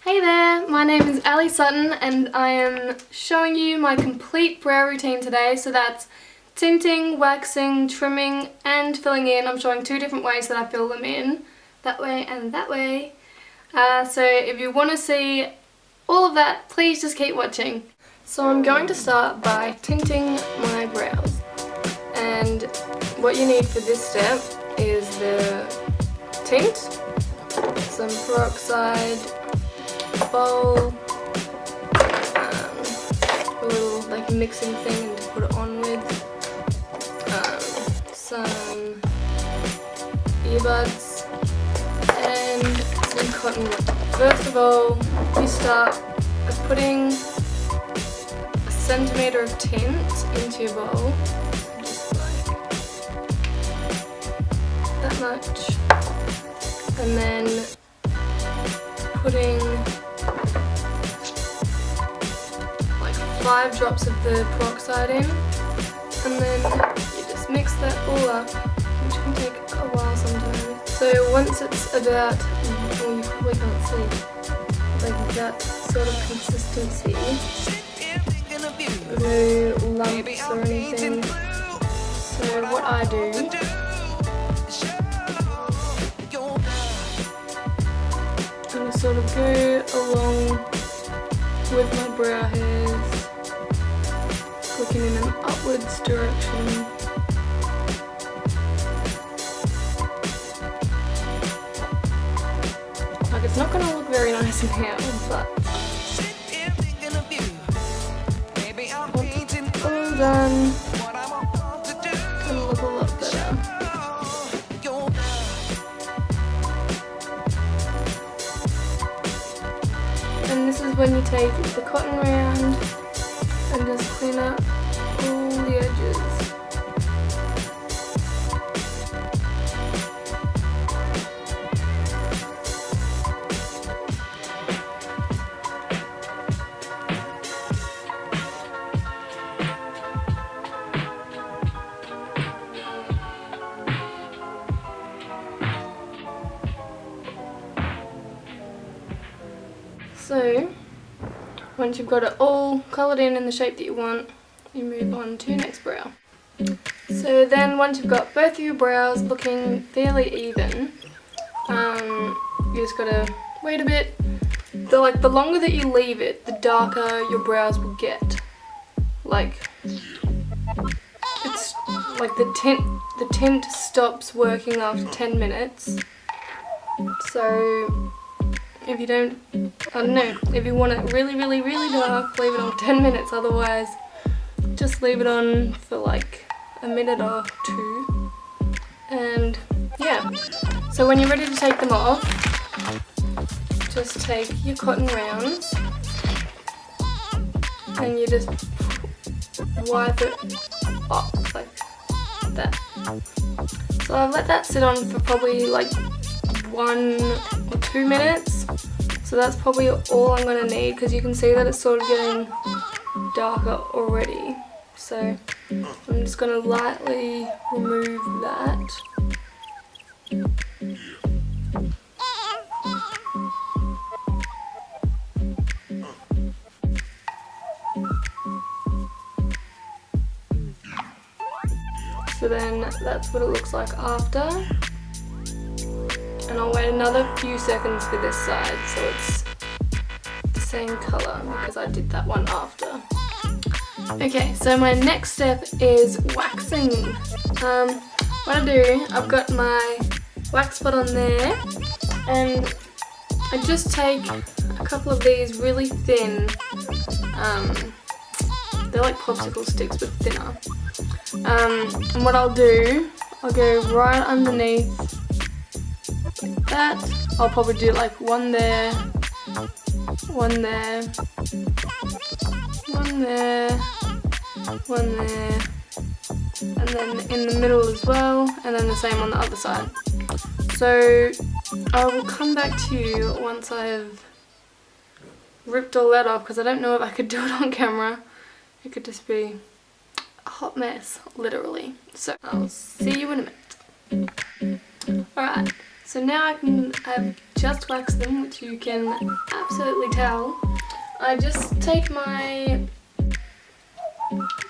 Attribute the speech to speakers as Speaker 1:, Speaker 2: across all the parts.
Speaker 1: Hey there, my name is Allie Sutton and I am showing you my complete brow routine today. So that's tinting, waxing, trimming and filling in. I'm showing two different ways that I fill them in, that way and that way. So if you want to see all of that, please just keep watching. So I'm going to start by tinting my brows, and what you need for this step is the tint, some peroxide, bowl, a little like mixing thing to put it on with, some earbuds and some cotton wool. First of all, you start by putting a centimetre of tint into your bowl, just like that much, and then putting like 5 drops of the peroxide in, and then you just mix that all up, which can take a while sometimes. So once it's about, well, you probably can't see, like that sort of consistency, no lumps or anything. So what I do, I'm going to sort of go along with my brow hairs, looking in an upwards direction. Like, it's not going to look very nice in here, but once it's all done, it's going to look a lot better. And this is when you take the cotton round and just clean up all the edges. So, once you've got it all coloured in the shape that you want, you move on to your next brow. So then once you've got both of your brows looking fairly even, you just gotta wait a bit. The longer that you leave it, the darker your brows will get. Like, it's like the tint stops working after 10 minutes. So if you don't, I don't know, if you want it really, really, really dark, leave it on 10 minutes, otherwise just leave it on for like a minute or two. And yeah, so when you're ready to take them off, just take your cotton rounds and you just wipe it off like that. So I've let that sit on for probably like 1 or 2 minutes, so that's probably all I'm going to need, because you can see that it's sort of getting darker already. So I'm just going to lightly remove that. So then that's what it looks like after. And I'll wait another few seconds for this side so it's the same colour, because I did that one after. Okay, so my next step is waxing. What I do, I've got my wax spot on there, and I just take a couple of these really thin, they're like popsicle sticks but thinner. And what I'll do, I'll go right underneath that. I'll probably do like one there, one there, one there, one there, and then in the middle as well, and then the same on the other side. So I will come back to you once I've ripped all that off, because I don't know if I could do it on camera. It could just be a hot mess, literally. So I'll see you in a minute. Alright, so now I've just wax them, which you can absolutely tell, I just take my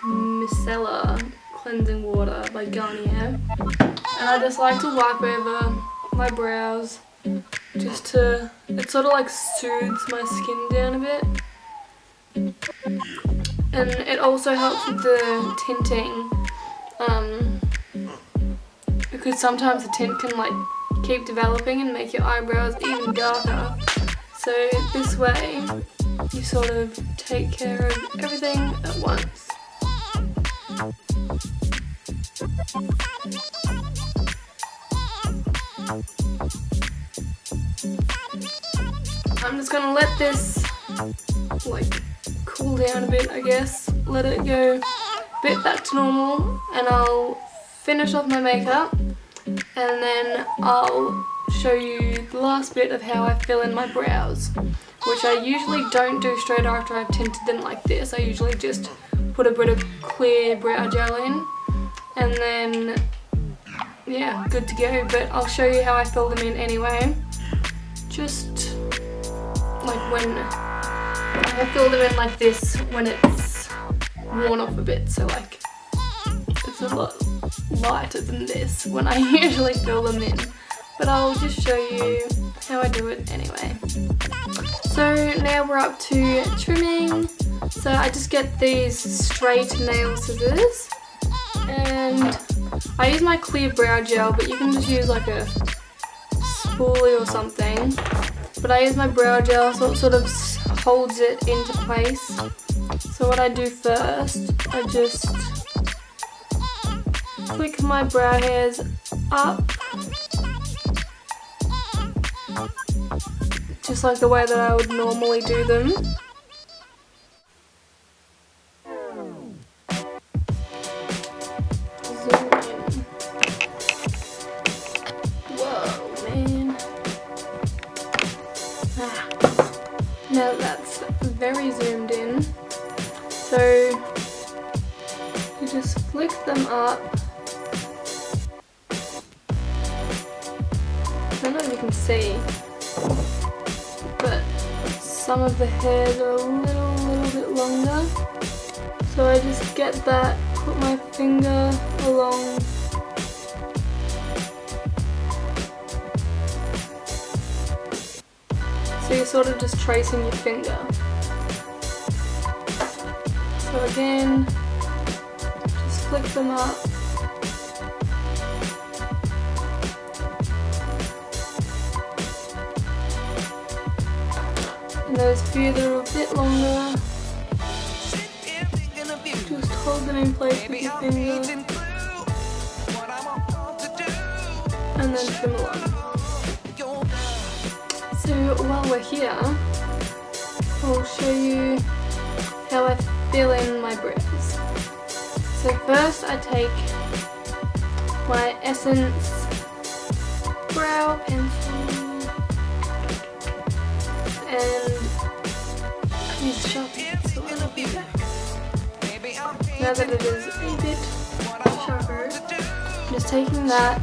Speaker 1: micellar cleansing water by Garnier, and I just like to wipe over my brows just to, it sort of like soothes my skin down a bit, and it also helps with the tinting, because sometimes the tint can like keep developing and make your eyebrows even darker. So this way you sort of take care of everything at once. I'm just gonna let this like cool down a bit, I guess. Let it go a bit back to normal, and I'll finish off my makeup, and then I'll show you the last bit of how I fill in my brows, which I usually don't do straight after I've tinted them like this. I usually just put a bit of clear brow gel in, and then yeah, good to go. But I'll show you how I fill them in anyway. Just like when I fill them in like this when it's worn off a bit, so like it's a lot lighter than this when I usually fill them in, but I'll just show you how I do it anyway. So now we're up to trimming. So I just get these straight nail scissors, and I use my clear brow gel, but you can just use like a spoolie or something. But I use my brow gel so it sort of holds it into place. So what I do first, I just flick my brow hairs up, just like the way that I would normally do them. Zoom in. Whoa, man. Now that's very zoomed in. So you just flick them up. I don't know if you can see, but some of the hairs are a little bit longer. So I just get that, put my finger along so you're sort of just tracing your finger. So again, just flick them up. And those few that are a bit longer, just hold them in place with your finger and then trim along. So while we're here, I'll show you how I fill in my brows. So first I take my Essence brow pencil and I use a Sharpie, so I love it. Now that it is a bit sharper, I'm just taking that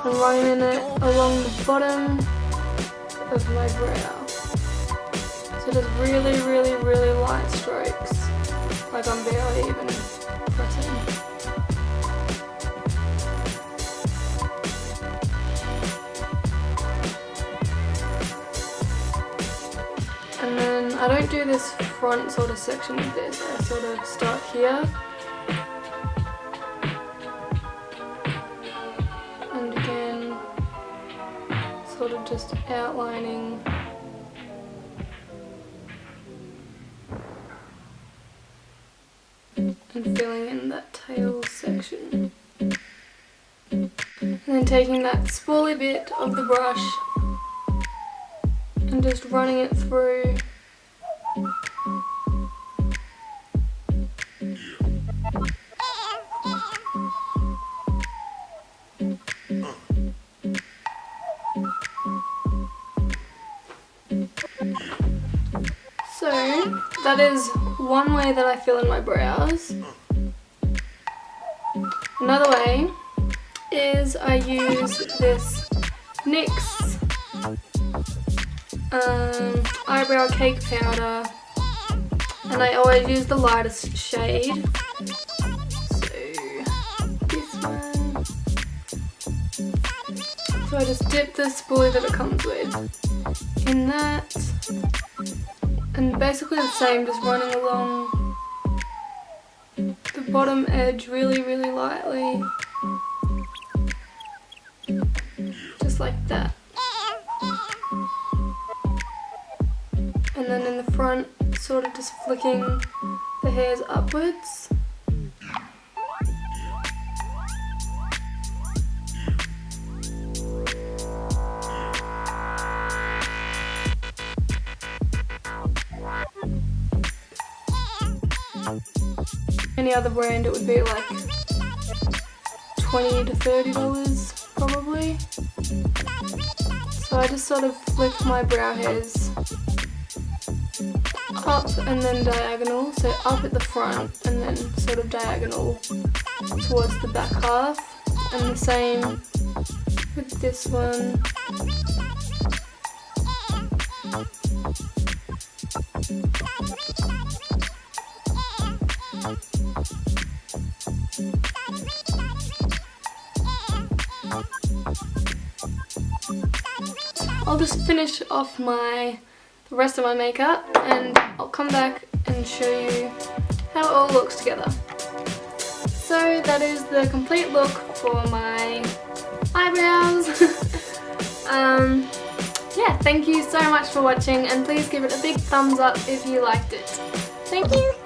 Speaker 1: and running it along the bottom of my brow. So just really light strokes, like I'm barely even pressing. And then I don't do this front sort of section of this, I sort of start here. And again, sort of just outlining and filling in that tail section. And then taking that spoolie bit of the brush and just running it through. So that is one way that I fill in my brows. Another way is I use this NYX eyebrow cake powder, and I always use the lightest shade. So this one. So I just dip the spoolie that it comes with in that, and basically the same, just running along the bottom edge really lightly, just like that. And then in the front, sort of just flicking the hairs upwards. Any other brand it would be like $20 to $30 probably. So I just sort of flick my brow hairs up and then diagonal, so up at the front and then sort of diagonal towards the back half, and the same with this one. I'll just finish off the rest of my makeup and I'll come back and show you how it all looks together. So that is the complete look for my eyebrows. Yeah, thank you so much for watching, and please give it a big thumbs up if you liked it. Thank you!